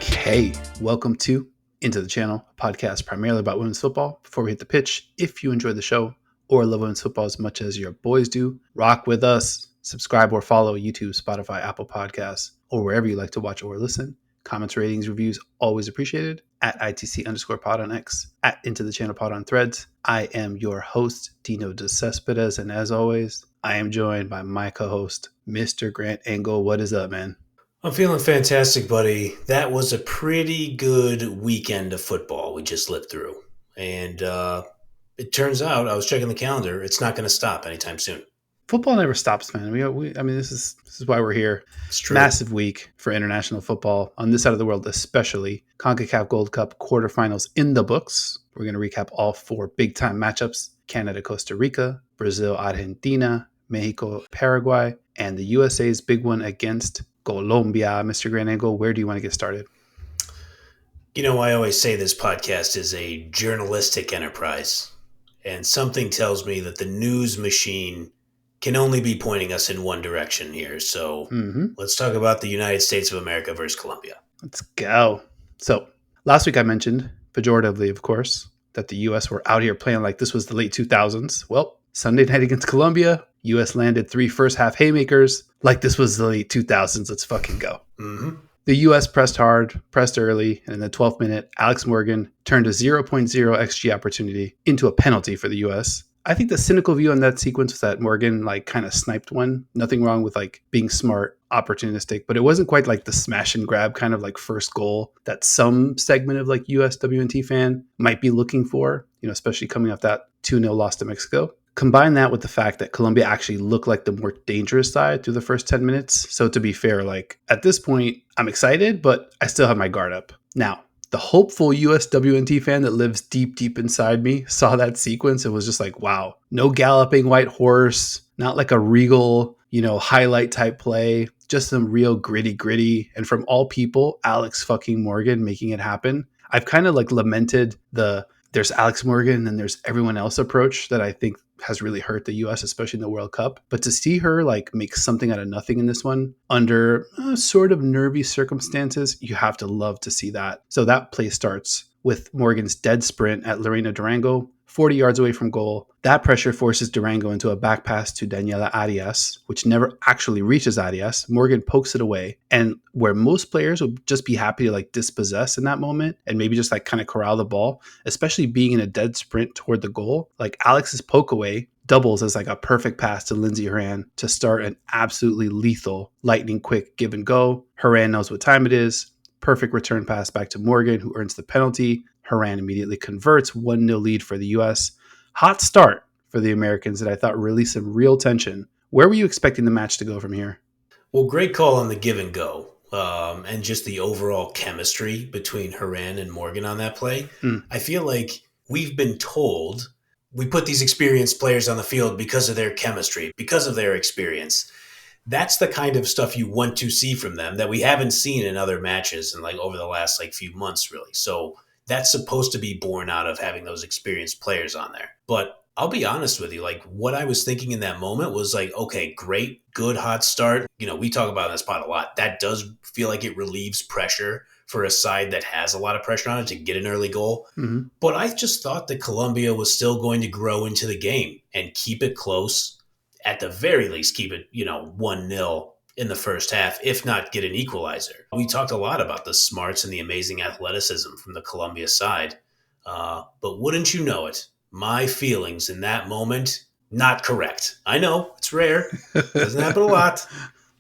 Okay, welcome to Into the Channel, a podcast primarily about women's football. Before we hit the pitch, if you enjoy the show or love women's football as much as your boys do, rock with us. Subscribe or follow YouTube, Spotify, Apple Podcasts, or wherever you like to watch or listen. Comments, ratings, reviews, always appreciated. At ITC_pod on X, at Into the Channel pod on Threads. I am your host, Dino De Cespedes, and as always, I am joined by my co-host, Mr. Grant Engel. What is up, man? I'm feeling fantastic, buddy. That was a pretty good weekend of football we just lived through. And it turns out, I was checking the calendar, it's not going to stop anytime soon. Football never stops, man. This is why we're here. It's true. Massive week for international football on this side of the world, especially. CONCACAF Gold Cup quarterfinals in the books. We're going to recap all four big-time matchups: Canada, Costa Rica, Brazil, Argentina, Mexico, Paraguay, and the USA's big one against Colombia. Mr. Grant Engel, where do you want to get started? You know, I always say this podcast is a journalistic enterprise, and something tells me that the news machine can only be pointing us in one direction here. So Let's talk about the United States of America versus Colombia. Let's go. So last week I mentioned, pejoratively of course, that the U.S. were out here playing like this was the late 2000s. Well, Sunday night against Colombia, U.S. landed 3 first-half haymakers like this was the late 2000s. Let's fucking go. The U.S. pressed hard, pressed early, and in the 12th minute, Alex Morgan turned a 0.0 XG opportunity into a penalty for the U.S. I think the cynical view on that sequence was that Morgan kind of sniped one. Nothing wrong with being smart, opportunistic, but it wasn't quite like the smash and grab kind of first goal that some segment of USWNT fan might be looking for, especially coming off that 2-0 loss to Mexico. Combine that with the fact that Colombia actually looked like the more dangerous side through the first 10 minutes. So to be fair, at this point, I'm excited, but I still have my guard up. Now, the hopeful USWNT fan that lives deep, deep inside me saw that sequence and was just like, wow, no galloping white horse, not like a regal, highlight type play, just some real gritty. And from all people, Alex fucking Morgan making it happen. I've kind of lamented there's Alex Morgan and there's everyone else approach that I think has really hurt the U.S., especially in the World Cup. But to see her make something out of nothing in this one under sort of nervy circumstances, you have to love to see that. So that play starts with Morgan's dead sprint at Lorena Durango, 40 yards away from goal. That pressure forces Durango into a back pass to Daniela Arias, which never actually reaches Arias. Morgan pokes it away. And where most players would just be happy to dispossess in that moment and maybe just kind of corral the ball, especially being in a dead sprint toward the goal, Alex's poke away doubles as a perfect pass to Lindsey Horan to start an absolutely lethal, lightning quick give and go. Horan knows what time it is. Perfect return pass back to Morgan, who earns the penalty. Horan immediately converts, 1-0 lead for the U.S. Hot start for the Americans that I thought released some real tension. Where were you expecting the match to go from here? Well, great call on the give and go and just the overall chemistry between Horan and Morgan on that play. I feel like we've been told we put these experienced players on the field because of their chemistry, because of their experience. That's the kind of stuff you want to see from them that we haven't seen in other matches and over the last few months, really. So that's supposed to be born out of having those experienced players on there. But I'll be honest with you, what I was thinking in that moment was okay, great, good, hot start. We talk about in this pod a lot. That does feel like it relieves pressure for a side that has a lot of pressure on it to get an early goal. But I just thought that Colombia was still going to grow into the game and keep it close. At the very least, keep it, 1-0 in the first half, if not get an equalizer. We talked a lot about the smarts and the amazing athleticism from the Colombia side. But wouldn't you know it, my feelings in that moment, not correct. I know, it's rare. Doesn't happen a lot.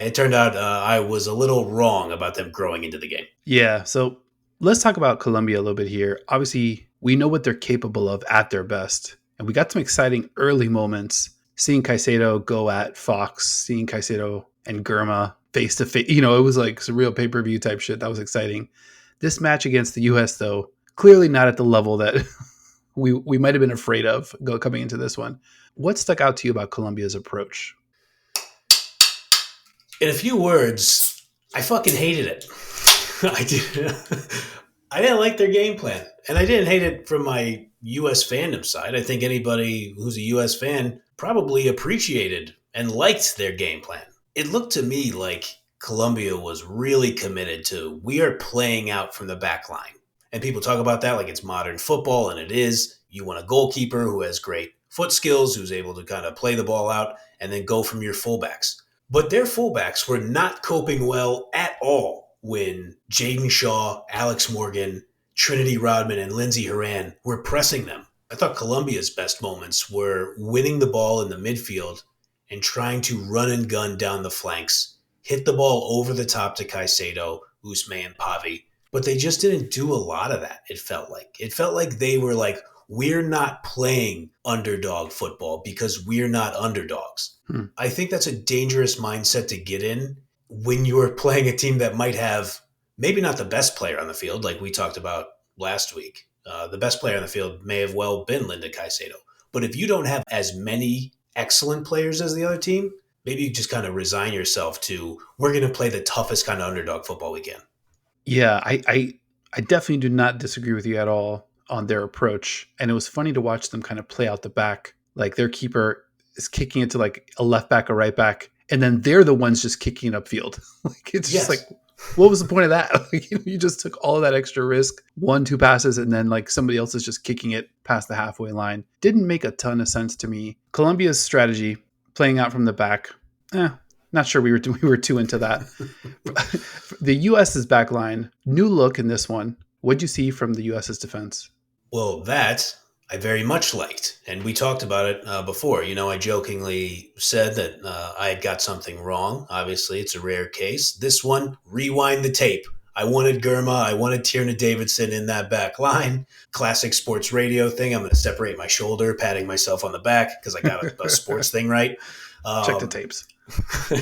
It turned out I was a little wrong about them growing into the game. Yeah, so let's talk about Colombia a little bit here. Obviously, we know what they're capable of at their best. And we got some exciting early moments. Seeing Caicedo go at Fox, seeing Caicedo and Germa face to face, it was some real pay-per-view type shit. That was exciting. This match against the U.S., though, clearly not at the level that we might have been afraid of coming into this one. What stuck out to you about Colombia's approach? In a few words, I fucking hated it. I didn't like their game plan, and I didn't hate it from my U.S. fandom side. I think anybody who's a U.S. fan probably appreciated and liked their game plan. It looked to me like Colombia was really committed to, we are playing out from the back line. And people talk about that like it's modern football, and it is. You want a goalkeeper who has great foot skills, who's able to kind of play the ball out and then go from your fullbacks. But their fullbacks were not coping well at all when Jaden Shaw, Alex Morgan, Trinity Rodman, and Lindsey Horan were pressing them. I thought Colombia's best moments were winning the ball in the midfield and trying to run and gun down the flanks, hit the ball over the top to Caicedo, Usme, and Pavi. But they just didn't do a lot of that, it felt like. It felt like they were like, we're not playing underdog football because we're not underdogs. I think that's a dangerous mindset to get in when you're playing a team that might have maybe not the best player on the field, like we talked about last week. The best player on the field may have well been Linda Caicedo. But if you don't have as many excellent players as the other team, maybe you just kind of resign yourself to, we're going to play the toughest kind of underdog football we can. Yeah, I definitely do not disagree with you at all on their approach. And it was funny to watch them kind of play out the back. Like their keeper is kicking it to like a left back or right back, and then they're the ones just kicking it upfield. Like it's just like, what was the point of that? Like, you just took all of that extra risk, 1-2 passes, and then like somebody else is just kicking it past the halfway line. Didn't make a ton of sense to me. Colombia's strategy, playing out from the back, not sure we were too into that. The U.S.'s back line, new look in this one. What'd you see from the U.S.'s defense? Well, that I very much liked. And we talked about it before. You know, I jokingly said that I had got something wrong. Obviously, it's a rare case. This one, rewind the tape. I wanted Germa. I wanted Tierna Davidson in that back line. Classic sports radio thing. I'm going to separate my shoulder, patting myself on the back because I got a sports thing right. Check the tapes.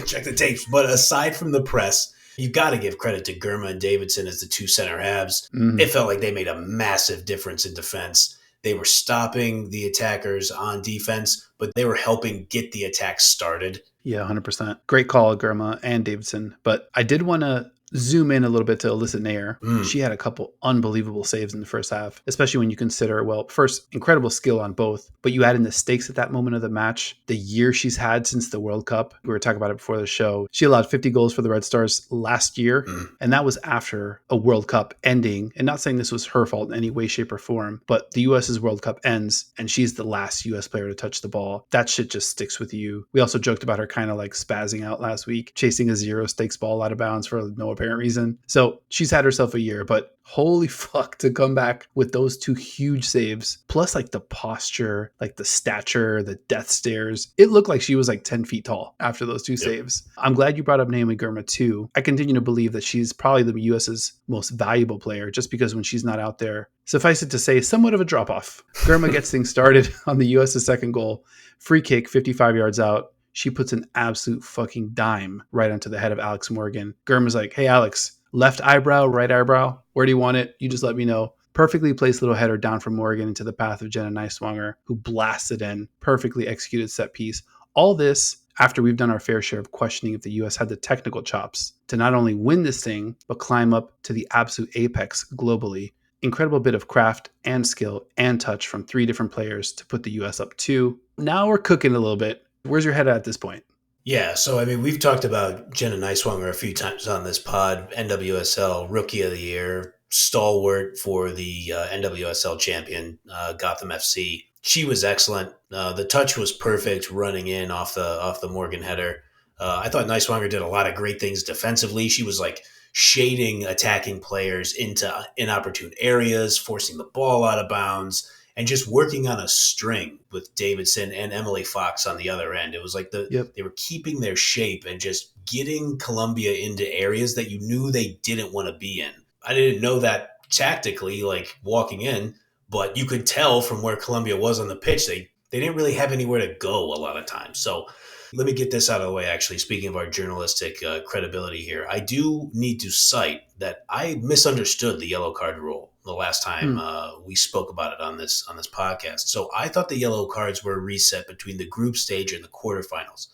Check the tapes. But aside from the press, you got to give credit to Germa and Davidson as the two center halves. Mm-hmm. It felt like they made a massive difference in defense. They were stopping the attackers on defense, but they were helping get the attack started. Yeah, 100%. Great call, Germa and Davidson. But I did want to zoom in a little bit to Alyssa Nair. She had a couple unbelievable saves in the first half, especially when you consider, well, first, incredible skill on both, but you add in the stakes at that moment of the match, the year she's had since the World Cup. We were talking about it before the show. She allowed 50 goals for the Red Stars last year, and that was after a World Cup ending. And not saying this was her fault in any way, shape, or form, but the U.S.'s World Cup ends, and she's the last U.S. player to touch the ball. That shit just sticks with you. We also joked about her kind of like spazzing out last week, chasing a zero stakes ball out of bounds for no apparent reason. So she's had herself a year, but holy fuck, to come back with those two huge saves, plus like the posture, like the stature, the death stares. It looked like she was like 10 feet tall after those two saves. I'm glad you brought up Naomi Girma too. I continue to believe that she's probably the US's most valuable player just because when she's not out there, suffice it to say, somewhat of a drop-off. Girma gets things started on the US's second goal. Free kick, 55 yards out. She puts an absolute fucking dime right onto the head of Alex Morgan. Germa's like, hey, Alex, left eyebrow, right eyebrow, where do you want it? You just let me know. Perfectly placed little header down from Morgan into the path of Jenna Neiswanger, who blasted in. Perfectly executed set piece. All this after we've done our fair share of questioning if the U.S. had the technical chops to not only win this thing, but climb up to the absolute apex globally. Incredible bit of craft and skill and touch from three different players to put the U.S. up 2. Now we're cooking a little bit. Where's your head at this point? Yeah, so I mean, we've talked about Jenna Neiswanger a few times on this pod. NWSL Rookie of the Year, stalwart for the NWSL champion, Gotham FC. She was excellent. The touch was perfect, running in off the Morgan header. I thought Neiswanger did a lot of great things defensively. She was like shading attacking players into inopportune areas, forcing the ball out of bounds, and just working on a string with Davidson and Emily Fox on the other end. It was like they were keeping their shape and just getting Colombia into areas that you knew they didn't want to be in. I didn't know that tactically, like walking in, but you could tell from where Colombia was on the pitch, they didn't really have anywhere to go a lot of times. So let me get this out of the way, actually. Speaking of our journalistic credibility here, I do need to cite that I misunderstood the yellow card rule the last time we spoke about it on this podcast. So I thought the yellow cards were reset between the group stage and the quarterfinals,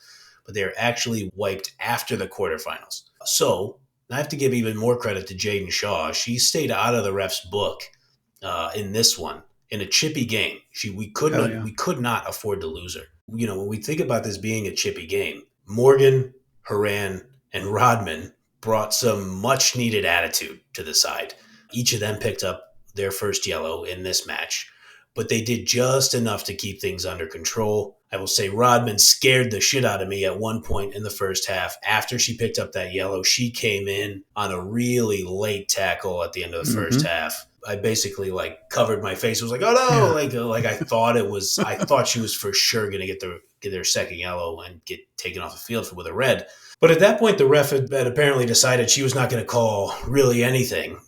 but they're actually wiped after the quarterfinals. So I have to give even more credit to Jaden Shaw. She stayed out of the ref's book in this one. In a chippy game, we could not afford to lose her. You know, when we think about this being a chippy game, Morgan, Horan, and Rodman brought some much needed attitude to the side. Each of them picked up their first yellow in this match, but they did just enough to keep things under control. I will say Rodman scared the shit out of me at one point in the first half. After she picked up that yellow, she came in on a really late tackle at the end of the first half. I basically covered my face. It was like, oh no, like I thought it was. I thought she was for sure going to get their second yellow and get taken off the field with a red. But at that point, the ref had apparently decided she was not going to call really anything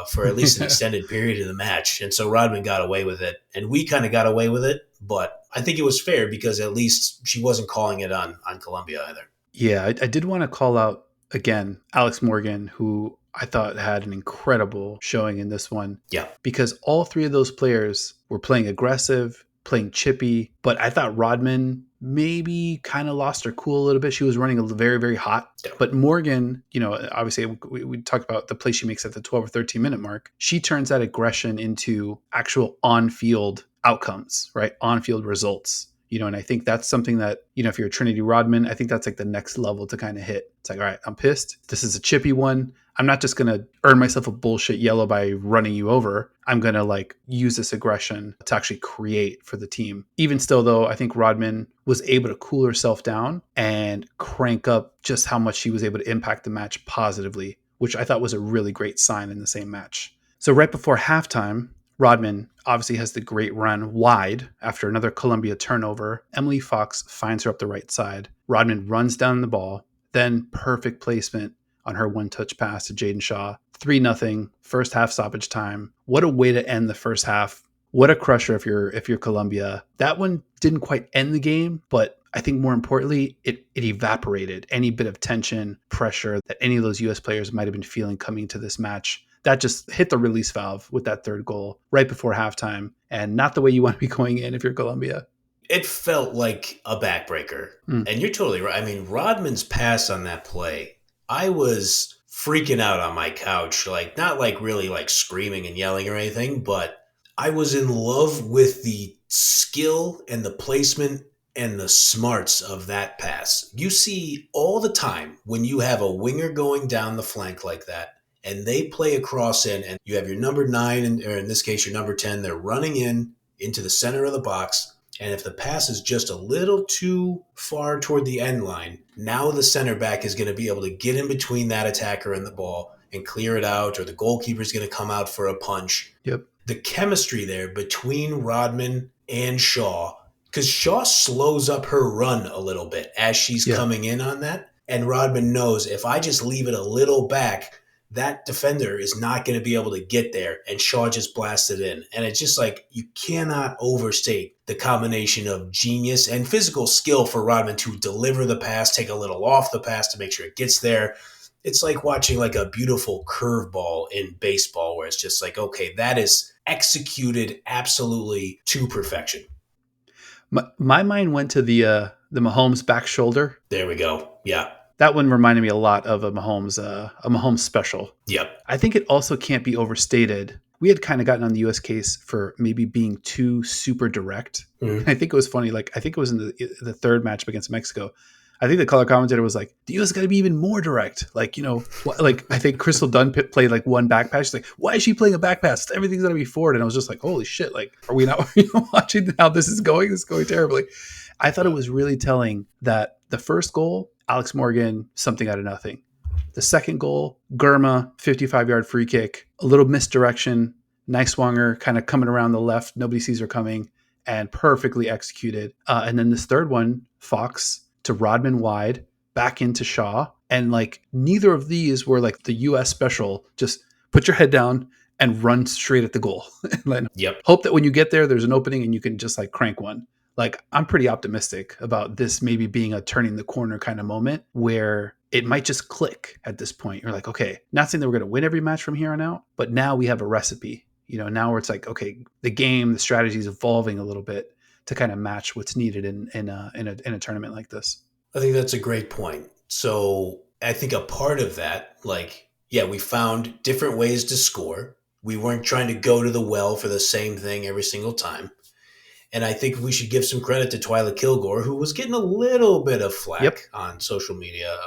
for at least an extended period of the match. And so Rodman got away with it, and we kind of got away with it. But I think it was fair because at least she wasn't calling it on Colombia either. Yeah, I did want to call out, again, Alex Morgan, who I thought had an incredible showing in this one. Yeah. Because all three of those players were playing aggressive, playing chippy, but I thought Rodman maybe kind of lost her cool a little bit. She was running very, very hot. Yeah. But Morgan, obviously we talked about the play she makes at the 12 or 13 minute mark. She turns that aggression into actual on-field outcomes, right? On-field results. And I think that's something that, if you're a Trinity Rodman, I think that's like the next level to kind of hit. It's like, all right, I'm pissed. This is a chippy one. I'm not just going to earn myself a bullshit yellow by running you over. I'm going to use this aggression to actually create for the team. Even still, though, I think Rodman was able to cool herself down and crank up just how much she was able to impact the match positively, which I thought was a really great sign in the same match. So right before halftime, Rodman obviously has the great run wide after another Colombia turnover. Emily Fox finds her up the right side. Rodman runs down the ball, then perfect placement on her one-touch pass to Jaden Shaw. 3-0, first half stoppage time. What a way to end the first half. What a crusher if you're Colombia. That one didn't quite end the game, but I think more importantly, it evaporated any bit of tension, pressure that any of those U.S. players might have been feeling coming into this match. That just hit the release valve with that third goal right before halftime, and not the way you want to be going in if you're Colombia. It felt like a backbreaker. And you're totally right. I mean, Rodman's pass on that play, I was freaking out on my couch, not really screaming and yelling or anything, but I was in love with the skill and the placement and the smarts of that pass. You see all the time when you have a winger going down the flank like that, and they play a cross in, and you have your number 9, or in this case, your number 10, they're running into the center of the box. And if the pass is just a little too far toward the end line, now the center back is going to be able to get in between that attacker and the ball and clear it out, or the goalkeeper is going to come out for a punch. Yep. The chemistry there between Rodman and Shaw, because Shaw slows up her run a little bit as she's coming in on that. And Rodman knows if I just leave it a little back, that defender is not going to be able to get there, and Shaw just blasted in. And it's just you cannot overstate the combination of genius and physical skill for Rodman to deliver the pass, take a little off the pass to make sure it gets there. It's like watching a beautiful curveball in baseball where it's just okay, that is executed absolutely to perfection. My mind went to the Mahomes back shoulder. There we go. Yeah. That one reminded me a lot of a Mahomes special. Yep. I think it also can't be overstated. We had kind of gotten on the U.S. case for maybe being too super direct. Mm-hmm. I think it was funny. I think it was in the third match against Mexico. I think the color commentator was like, the U.S. got to be even more direct. I think Crystal Dunn played one back pass. She's like, why is she playing a back pass? Everything's going to be forward. And I was just like, holy shit. Are we not watching how this is going? This is going terribly. I thought it was really telling that the first goal, Alex Morgan, something out of nothing. The second goal, Gurma, 55-yard free kick, a little misdirection, nice swanger, kind of coming around the left. Nobody sees her coming, and perfectly executed. And then this third one, Fox to Rodman wide, back into Shaw. And neither of these were the U.S. special, just put your head down and run straight at the goal. Yep. Hope that when you get there, there's an opening and you can just crank one. I'm pretty optimistic about this maybe being a turning the corner kind of moment where it might just click at this point. You're okay, not saying that we're going to win every match from here on out, but now we have a recipe. Now where it's okay, the game, the strategy is evolving a little bit to kind of match what's needed in a tournament like this. I think that's a great point. So I think a part of that, we found different ways to score. We weren't trying to go to the well for the same thing every single time. And I think we should give some credit to Twyla Kilgore, who was getting a little bit of flack on social media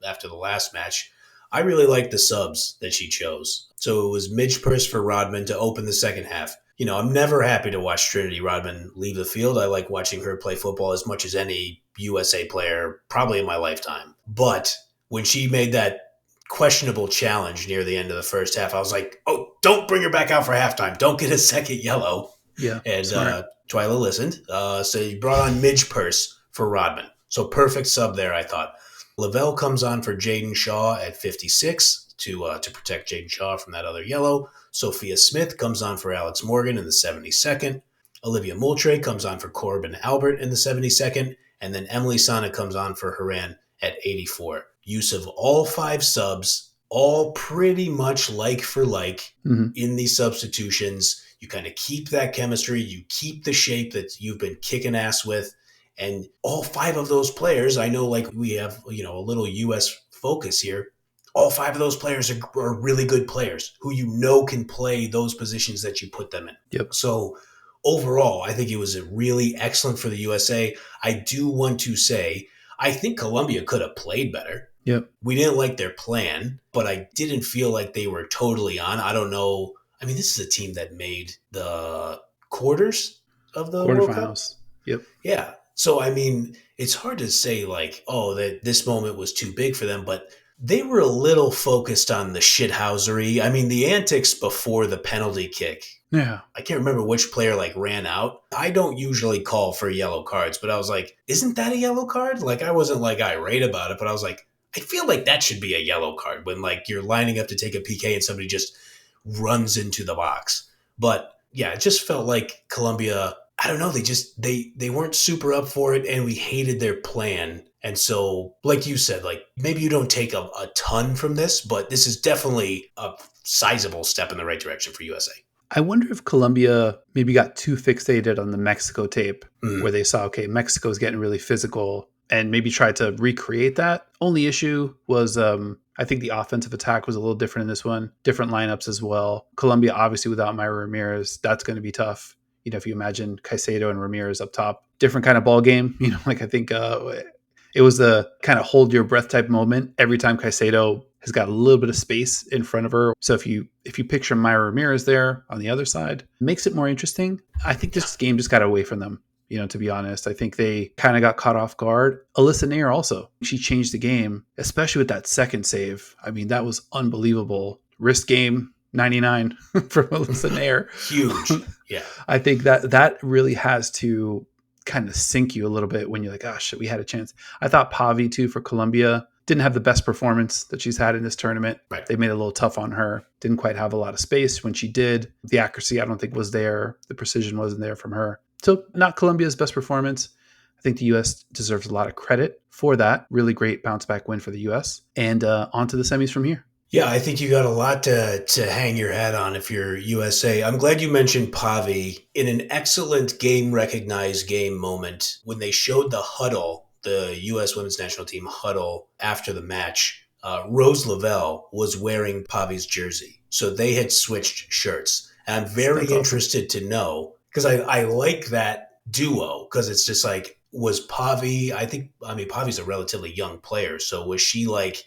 after the last match. I really like the subs that she chose. So it was Midge Purse for Rodman to open the second half. I'm never happy to watch Trinity Rodman leave the field. I like watching her play football as much as any USA player probably in my lifetime. But when she made that questionable challenge near the end of the first half, I was like, oh, don't bring her back out for halftime. Don't get a second yellow. Yeah, And smart. Twyla listened. So he brought on Midge Purse for Rodman. So perfect sub there, I thought. Lavelle comes on for Jaden Shaw at 56 to protect Jaden Shaw from that other yellow. Sophia Smith comes on for Alex Morgan in the 72nd. Olivia Moultrie comes on for Corbin Albert in the 72nd. And then Emily Sana comes on for Haran at 84. Use of all 5 subs, all pretty much like for like in these substitutions. You kind of keep that chemistry. You keep the shape that you've been kicking ass with. And all 5 of those players, I know like we have, a little U.S. focus here. All 5 of those players are really good players who can play those positions that you put them in. Yep. So overall, I think it was really excellent for the USA. I do want to say, I think Colombia could have played better. Yep. We didn't like their plan, but I didn't feel like they were totally on. I don't know. I mean, this is a team that made the quarters of the World Cup. Quarterfinals. Yep. Yeah. So, I mean, it's hard to say like, oh, that this moment was too big for them, but they were a little focused on the shithousery. I mean, the antics before the penalty kick. Yeah. I can't remember which player like ran out. I don't usually call for yellow cards, but I was like, isn't that a yellow card? Like, I wasn't like irate about it, but I was like, I feel like that should be a yellow card when like you're lining up to take a PK and somebody just runs into the box. But yeah, it just felt like Colombia, I don't know, they weren't super up for it, and we hated their plan. And so, like you said, like maybe you don't take a ton from this, but this is definitely a sizable step in the right direction for USA. I wonder if Colombia maybe got too fixated on the Mexico tape where they saw, okay, Mexico's getting really physical, and maybe tried to recreate that. Only issue was I think the offensive attack was a little different in this one. Different lineups as well. Colombia, obviously, without Mayra Ramirez, that's going to be tough. If you imagine Caicedo and Ramirez up top, different kind of ball game. Like I think it was a kind of hold your breath type moment every time Caicedo has got a little bit of space in front of her. So if you picture Mayra Ramirez there on the other side, it makes it more interesting. I think this game just got away from them. To be honest, I think they kind of got caught off guard. Alyssa Nair also, she changed the game, especially with that second save. I mean, that was unbelievable. Wrist game 99 from Alyssa Nair. Huge. Yeah. I think that really has to kind of sink you a little bit when you're like, gosh, we had a chance. I thought Pavi too for Colombia didn't have the best performance that she's had in this tournament. Right. They made it a little tough on her. Didn't quite have a lot of space when she did. The accuracy, I don't think, was there. The precision wasn't there from her. So not Colombia's best performance. I think the U.S. deserves a lot of credit for that. Really great bounce back win for the U.S. And on to the semis from here. Yeah, I think you got a lot to hang your hat on if you're USA. I'm glad you mentioned Pavi. In an excellent game-recognized game moment, when they showed the huddle, the U.S. women's national team huddle after the match, Rose Lavelle was wearing Pavi's jersey. So they had switched shirts. And I'm very interested to know, because I like that duo, because it's just like, was Pavi, Pavi's a relatively young player. So was she like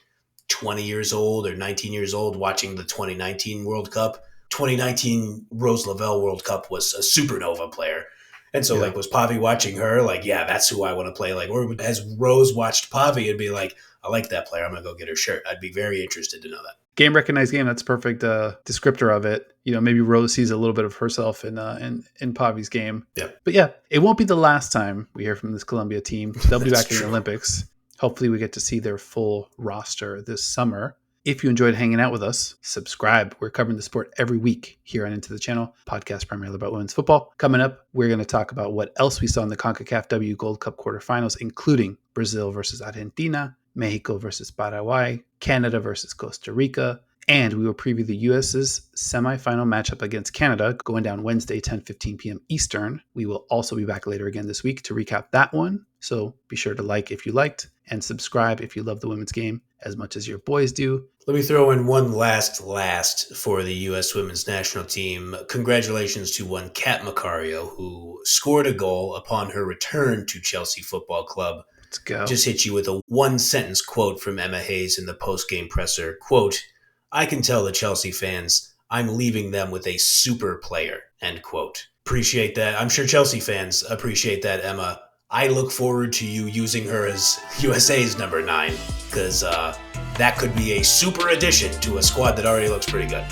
20 years old or 19 years old watching the 2019 World Cup? 2019 Rose Lavelle World Cup was a supernova player. And so like, was Pavi watching her? Like, yeah, that's who I want to play. Like, or has Rose watched Pavi and be like, I like that player, I'm going to go get her shirt. I'd be very interested to know that. Game recognized game. That's a perfect descriptor of it. Maybe Rose sees a little bit of herself in Pavi's game. Yeah. But yeah, it won't be the last time we hear from this Colombia team. They'll be back in the Olympics. Hopefully we get to see their full roster this summer. If you enjoyed hanging out with us, subscribe. We're covering the sport every week here on Into the Channel, podcast primarily about women's football. Coming up, we're going to talk about what else we saw in the CONCACAF W Gold Cup quarterfinals, including Brazil versus Argentina, Mexico versus Paraguay, Canada versus Costa Rica, and we will preview the U.S.'s semifinal matchup against Canada going down Wednesday, 10:15 p.m. Eastern. We will also be back later again this week to recap that one. So be sure to like if you liked and subscribe if you love the women's game as much as your boys do. Let me throw in one last for the U.S. women's national team. Congratulations to one Kat Macario, who scored a goal upon her return to Chelsea Football Club. Let's go. Just hit you with a one-sentence quote from Emma Hayes in the post-game presser. Quote, "I can tell the Chelsea fans I'm leaving them with a super player," end quote. Appreciate that. I'm sure Chelsea fans appreciate that, Emma. I look forward to you using her as USA's number 9, because that could be a super addition to a squad that already looks pretty good.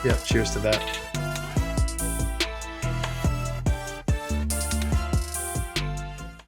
Yeah, cheers to that.